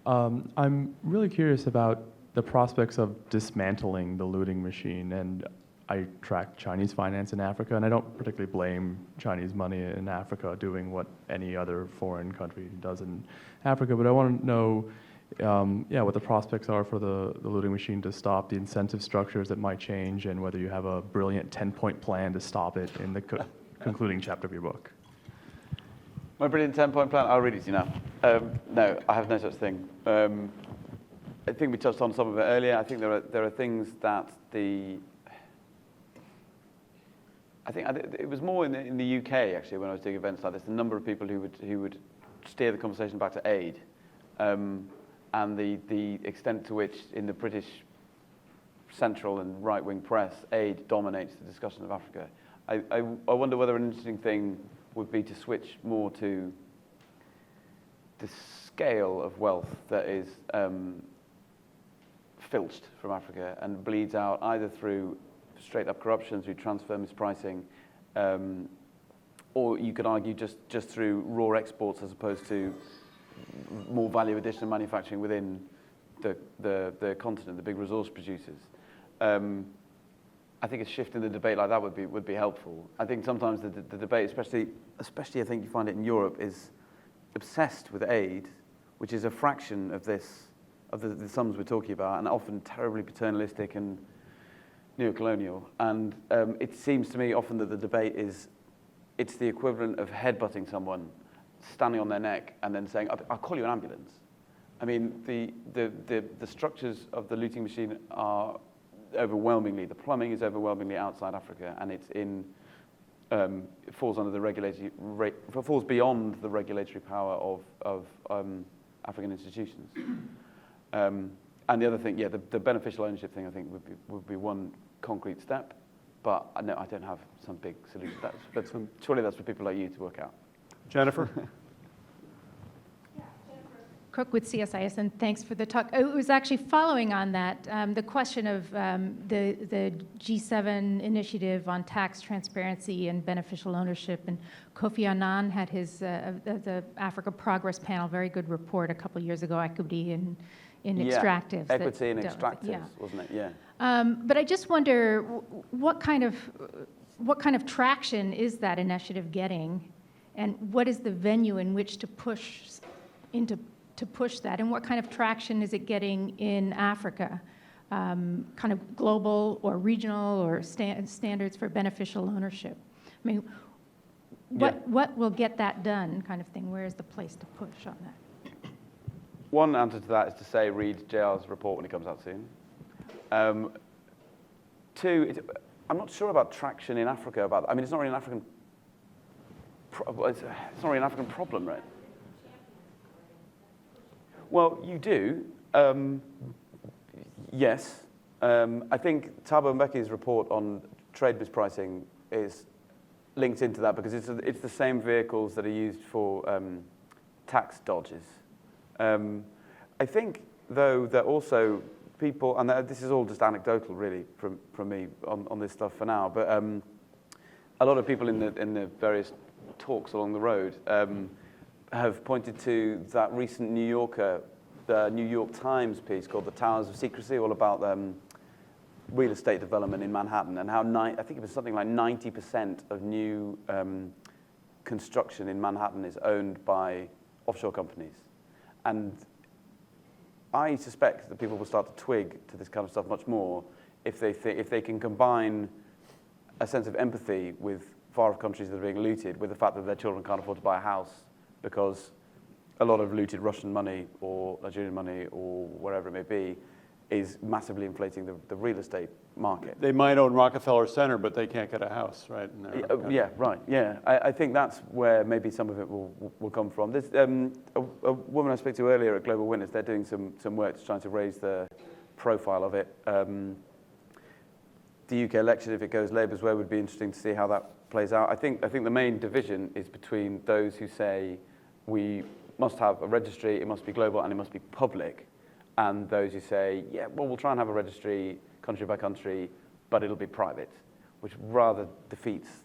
I'm really curious about the prospects of dismantling the looting machine, and I track Chinese finance in Africa, and I don't particularly blame Chinese money in Africa doing what any other foreign country does in Africa, but I want to know what the prospects are for the looting machine to stop, the incentive structures that might change, and whether you have a brilliant 10-point plan to stop it in the concluding chapter of your book. My brilliant 10-point plan, I'll read it to you now. No, I have no such thing. I think we touched on some of it earlier. I think there are things that I think it was more in the UK actually when I was doing events like this. The number of people who would steer the conversation back to aid, and the extent to which in the British central and right-wing press, aid dominates the discussion of Africa. I wonder whether an interesting thing would be to switch more to the scale of wealth that is filched from Africa and bleeds out either through straight-up corruption, through transfer mispricing, or you could argue just through raw exports as opposed to more value addition manufacturing within the continent, the big resource producers. I think a shift in the debate like that would be helpful. I think sometimes the debate, especially I think you find it in Europe, is obsessed with aid, which is a fraction of the sums we're talking about, and often terribly paternalistic and neocolonial. And it seems to me often that the debate it's the equivalent of headbutting someone, standing on their neck, and then saying, "I'll call you an ambulance." I mean, the structures of the looting machine are overwhelmingly, the plumbing is overwhelmingly outside Africa, and it's it falls under the falls beyond the regulatory power of African institutions. And the other thing, the beneficial ownership thing, I think would be one concrete step, but no, I don't have some big solution. Surely that's for people like you to work out. Jennifer? Cook with CSIS, and thanks for the talk. It was actually following on that, the question of the G7 initiative on tax transparency and beneficial ownership. And Kofi Annan had his the Africa Progress Panel, very good report a couple of years ago, equity in extractives. Equity in extractives, wasn't it? Yeah. But I just wonder what kind of traction is that initiative getting, and what is the venue in which to push that, and what kind of traction is it getting in Africa? Kind of global or regional or standards for beneficial ownership. I mean, what will get that done, kind of thing? Where is the place to push on that? One answer to that is to say read JR's report when it comes out soon. Two, I'm not sure about traction in Africa. I mean, it's not really an African. It's not really an African problem, right? Well, you do. Yes. I think Thabo Mbeki's report on trade mispricing is linked into that because it's the same vehicles that are used for tax dodges. I think, though, that also people, and this is all just anecdotal, really, from me on this stuff for now, but a lot of people in the various talks along the road have pointed to that recent the New York Times piece called "The Towers of Secrecy," all about real estate development in Manhattan, and how I think it was something like 90% of new construction in Manhattan is owned by offshore companies. And I suspect that people will start to twig to this kind of stuff much more if they can combine a sense of empathy with far-off countries that are being looted with the fact that their children can't afford to buy a house because a lot of looted Russian money or Nigerian money or wherever it may be is massively inflating the real estate market. They might own Rockefeller Center, but they can't get a house, right? Yeah, right. Yeah, I think that's where maybe some of it will come from. There's a woman I spoke to earlier at Global Witness. They're doing some work trying to raise the profile of it. The UK election, if it goes Labour's way, would be interesting to see how that plays out. I think the main division is between those who say we must have a registry, it must be global, and it must be public, and those who say, yeah, well, we'll try and have a registry country by country, but it'll be private, which rather defeats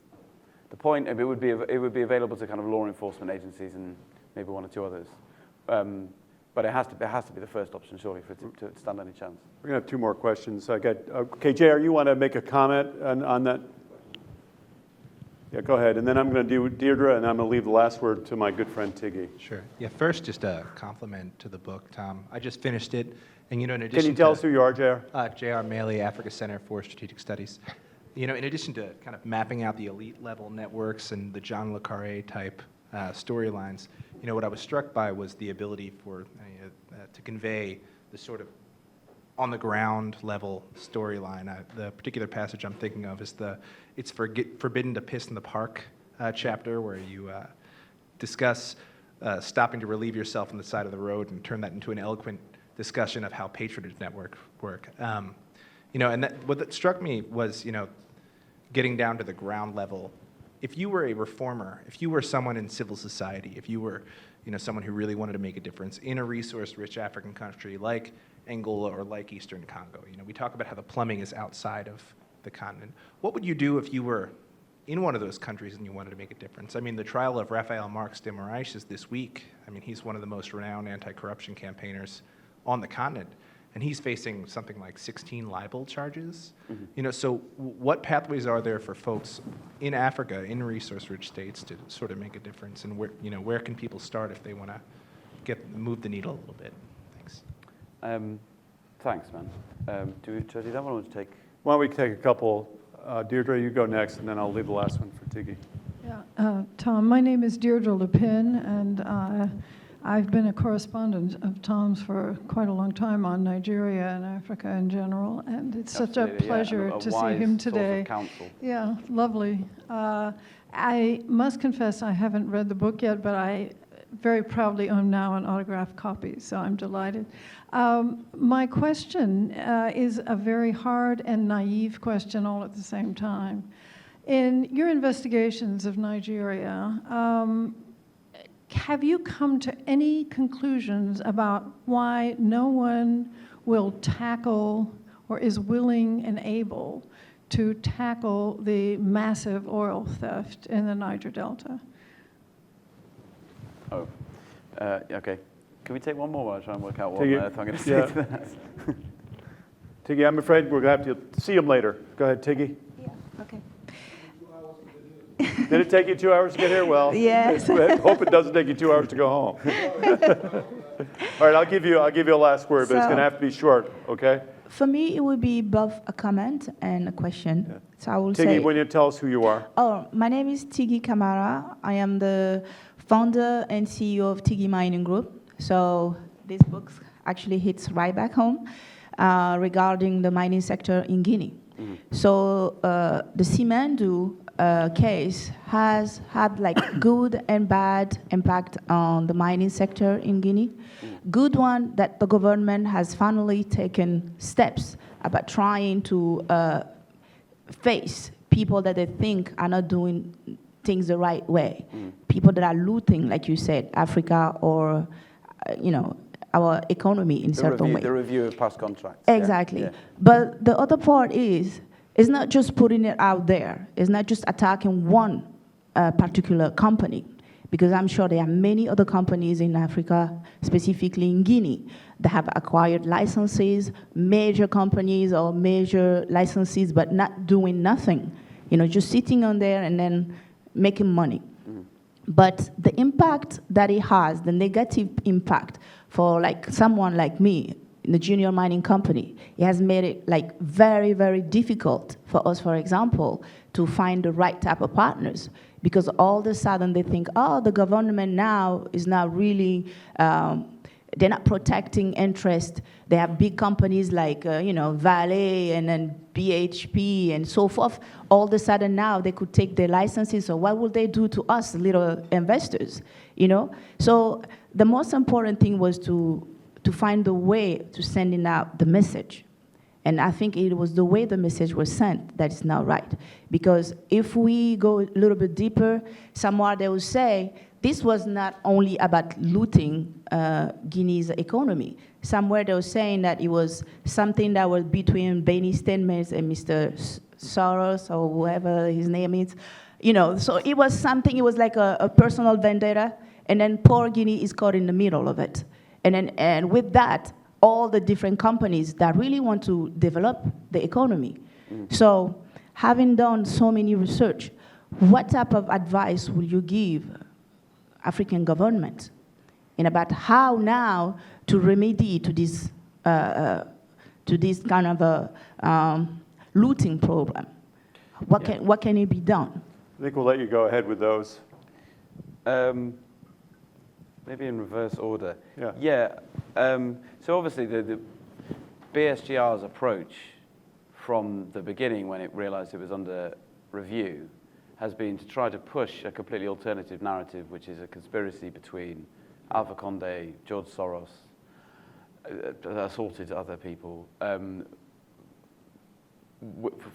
the point. It would be available to kind of law enforcement agencies and maybe one or two others, but it has to be the first option, surely, for it to stand any chance. We're gonna have two more questions. Okay, JR, you want to make a comment on that? Yeah, go ahead, and then I'm going to do Deirdre, and I'm going to leave the last word to my good friend Tiggy. Sure. Yeah, first, just a compliment to the book, Tom. I just finished it, and in addition Can you tell us who you are, JR? J.R. Maley, Africa Center for Strategic Studies. In addition to kind of mapping out the elite level networks and the John le Carré type storylines, what I was struck by was the ability to convey the sort of on the ground level storyline. The particular passage I'm thinking of is it's forbidden to piss in the park chapter, where you discuss stopping to relieve yourself on the side of the road and turn that into an eloquent discussion of how patronage networks work. And what struck me was, getting down to the ground level. If you were a reformer, if you were someone in civil society, if you were, someone who really wanted to make a difference in a resource-rich African country like Angola or like Eastern Congo, we talk about how the plumbing is outside of the continent. What would you do if you were in one of those countries and you wanted to make a difference? I mean, the trial of Rafael Marques de Moraes is this week. I mean, he's one of the most renowned anti-corruption campaigners on the continent, and he's facing something like 16 libel charges. So what pathways are there for folks in Africa, in resource-rich states, to sort of make a difference, and where can people start if they want to move the needle a little bit? Thanks. Thanks, man. Do we do that one or do you take? Why don't we take a couple? Deirdre, you go next, and then I'll leave the last one for Tiggy. Yeah, Tom, my name is Deirdre Lepin, and I've been a correspondent of Tom's for quite a long time on Nigeria and Africa in general, and it's such a pleasure to see him today. Yeah, lovely. I must confess I haven't read the book yet, but I very proudly own now an autographed copy, so I'm delighted. My question is a very hard and naive question all at the same time. In your investigations of Nigeria, have you come to any conclusions about why no one will tackle or is willing and able to tackle the massive oil theft in the Niger Delta? Oh, okay. Can we take one more while I try and work out what Tiggy, on earth I'm going to say yeah. to that? Tiggy, I'm afraid we're going to have to see him later. Go ahead, Tiggy. Yeah, okay. Did it take you 2 hours to get here? Well, Yes. hope it doesn't take you 2 hours to go home. All right, I'll give you a last word, but it's going to have to be short, okay? For me, it would be both a comment and a question. Yeah. So I will Tiggy, say... when you tell us who you are. Oh, my name is Tiggy Kamara. I am the founder and CEO of Tiggy Mining Group. So this book actually hits right back home regarding the mining sector in Guinea. So the Simandu case has had like good and bad impact on the mining sector in Guinea. Good one that the government has finally taken steps about trying to face people that they think are not doing things the right way. People that are looting, like you said, Africa or, our economy in certain ways. The review of past contracts. Exactly. Yeah. But the other part is, it's not just putting it out there. It's not just attacking one particular company, because I'm sure there are many other companies in Africa, specifically in Guinea, that have acquired licenses, major companies or major licenses, but not doing nothing. Just sitting on there and then making money. But the impact that it has, the negative impact for like someone like me, in the junior mining company, it has made it like very, very difficult for us, for example, to find the right type of partners, because all of a sudden they think, oh, the government now is not really, they're not protecting interest. They have big companies like, Vale and then BHP and so forth. All of a sudden now they could take their licenses, so what will they do to us little investors, So the most important thing was to find a way to sending out the message. And I think it was the way the message was sent that is not right. Because if we go a little bit deeper, somewhere they will say, this was not only about looting Guinea's economy. Somewhere they were saying that it was something that was between Benny Steinmetz and Mr. Soros, or whoever his name is. So it was something, it was like a personal vendetta, and then poor Guinea is caught in the middle of it. And with that, all the different companies that really want to develop the economy. So having done so many research, what type of advice will you give African government in about how now to remedy to this kind of a looting problem? What can it be done? I think we'll let you go ahead with those. Maybe in reverse order. Yeah. So obviously the BSGR's approach from the beginning, when it realized it was under review, has been to try to push a completely alternative narrative, which is a conspiracy between Alpha Condé, George Soros, assaulted other people,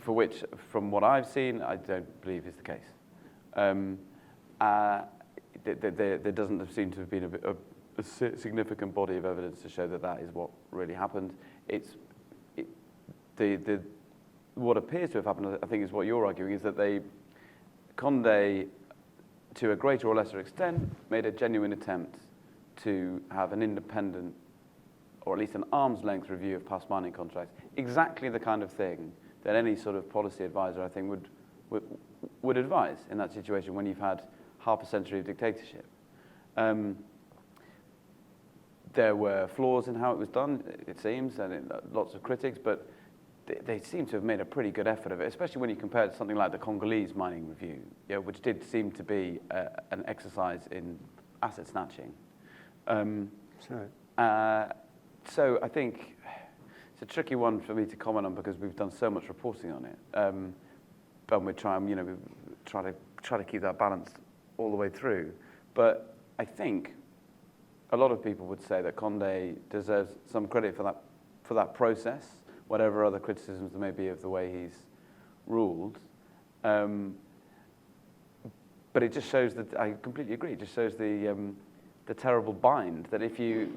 for which, from what I've seen, I don't believe is the case. There doesn't seem to have been a significant body of evidence to show that that is what really happened. What appears to have happened, I think, is what you're arguing, is that Condé, to a greater or lesser extent, made a genuine attempt to have an independent, or at least an arm's length review of past mining contracts. Exactly the kind of thing that any sort of policy advisor, I think, would advise in that situation when you've had half a century of dictatorship. There were flaws in how it was done, it seems, and lots of critics, but they seem to have made a pretty good effort of it, especially when you compare it to something like the Congolese mining review, which did seem to be an exercise in asset snatching. So I think it's a tricky one for me to comment on because we've done so much reporting on it, but we try to keep that balance all the way through. But I think a lot of people would say that Condé deserves some credit for that process, whatever other criticisms there may be of the way he's ruled. But it just shows that, I completely agree, it just shows the terrible bind that if you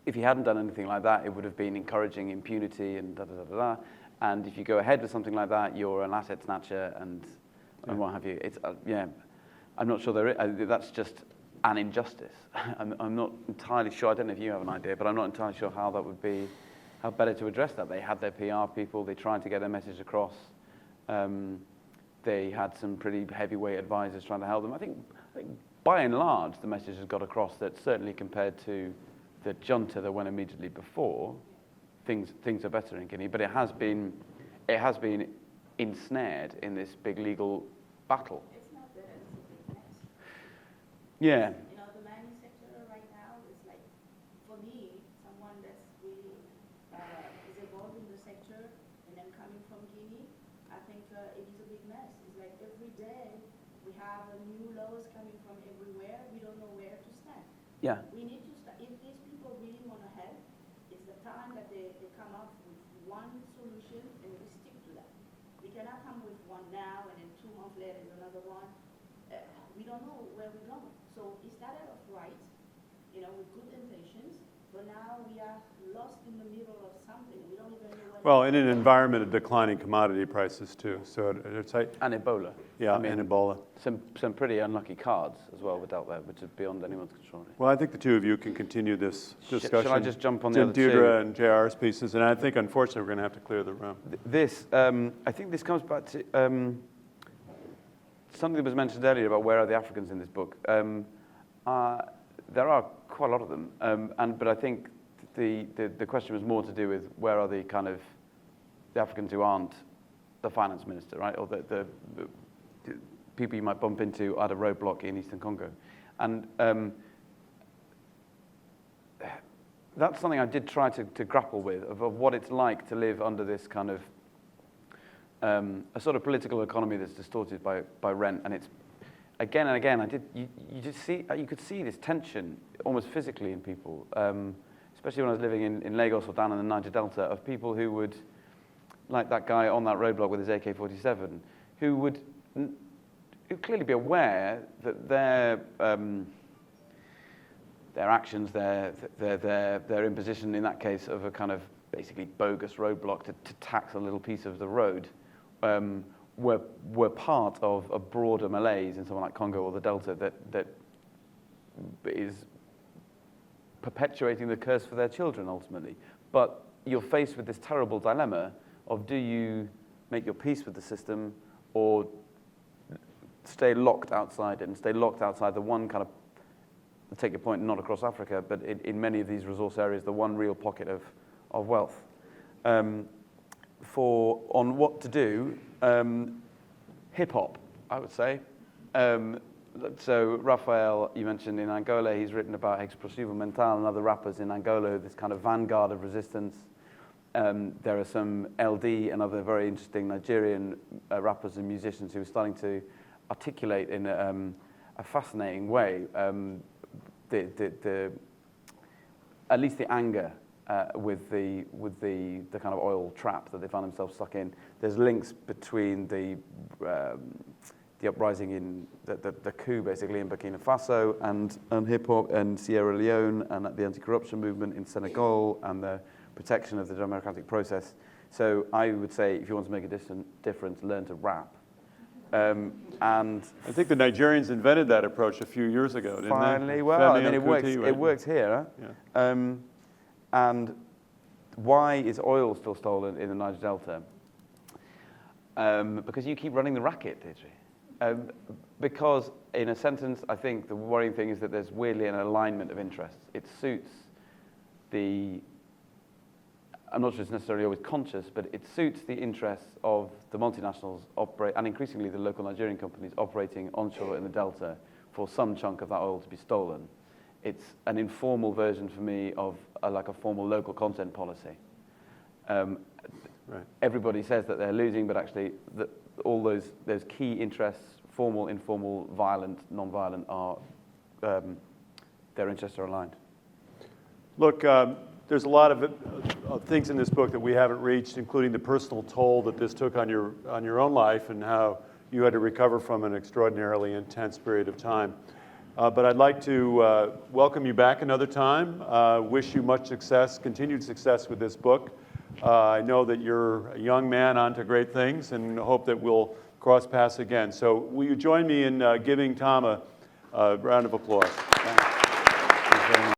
hadn't done anything like that, it would have been encouraging impunity and da-da-da-da-da. And if you go ahead with something like that, you're an asset snatcher and what have you. It's I'm not sure there is, that's just an injustice. I'm not entirely sure, I don't know if you have an idea, but I'm not entirely sure how that would be, how better to address that. They had their PR people, they tried to get their message across. They had some pretty heavyweight advisors trying to help them. I think by and large, the message has got across that certainly compared to the junta that went immediately before, things are better in Guinea, but it has been ensnared in this big legal battle. It's not better, it's a big mess. Yeah. You know, the mining sector right now is like, for me, someone that's really is involved in the sector and then coming from Guinea, I think it is a big mess. It's like every day we have new laws coming from everywhere. We don't know where to stand. Yeah. We need to start. If these people really want to help, it's the time that they come up with one solution and we stick to that. We cannot come with one now and then 2 months later is another one. We don't know where we're going. So it started off right, with good intentions, but now we are lost in the middle of something. We don't even know what. Well, in an environment of declining commodity prices too. So it's like, And Ebola. yeah, I mean, and Ebola. Some pretty unlucky cards as well without that, which is beyond anyone's control. Well, I think the two of you can continue this discussion. Shall I just jump on the Jim other two? Deirdre and JR's pieces, and I think unfortunately we're going to have to clear the room. I think this comes back to something that was mentioned earlier about where are the Africans in this book. There are quite a lot of them, but I think the question was more to do with where are the kind of the Africans who aren't the finance minister, right, or the people you might bump into at a roadblock in Eastern Congo, and that's something I did try to grapple with of what it's like to live under this kind of a sort of political economy that's distorted by rent, and it's again and again. You could see this tension almost physically in people, especially when I was living in Lagos or down in the Niger Delta, of people who would, like that guy on that roadblock with his AK-47, who would clearly be aware that their actions, their imposition in that case of a kind of basically bogus roadblock to tax a little piece of the road, were part of a broader malaise in someone like Congo or the Delta that is perpetuating the curse for their children ultimately. But you're faced with this terrible dilemma of, do you make your peace with the system or stay locked outside it and stay locked outside the one kind of, to take your point, not across Africa, but in many of these resource areas, the one real pocket of wealth. On what to do, hip-hop, I would say. So Raphael, you mentioned in Angola, he's written about Explosivo Mental and other rappers in Angola, this kind of vanguard of resistance. There are some LD and other very interesting Nigerian rappers and musicians who are starting to articulate in a fascinating way at least the anger with the kind of oil trap that they found themselves stuck in. There's links between the uprising in the coup basically in Burkina Faso and hip hop and Sierra Leone and the anti-corruption movement in Senegal and the protection of the democratic process. So I would say if you want to make a difference, learn to rap. And I think the Nigerians invented that approach a few years ago, didn't finally, they? well, I Femi mean, Kuti, right? it works here. Yeah. And why is oil still stolen in the Niger Delta? Because you keep running the racket, Deirdre. Because in a sentence, I think the worrying thing is that there's weirdly an alignment of interests. It suits I'm not sure it's necessarily always conscious, but it suits the interests of the multinationals and increasingly the local Nigerian companies operating onshore in the Delta for some chunk of that oil to be stolen. It's an informal version for me of like a formal local content policy. Right. Everybody says that they're losing, but actually all those key interests, formal, informal, violent, non-violent, are their interests are aligned. Look, there's a lot of things in this book that we haven't reached, including the personal toll that this took on your own life and how you had to recover from an extraordinarily intense period of time. But I'd like to welcome you back another time. Wish you much success, continued success with this book. I know that you're a young man onto great things, and hope that we'll cross paths again. So will you join me in giving Tom a round of applause? Thanks very much.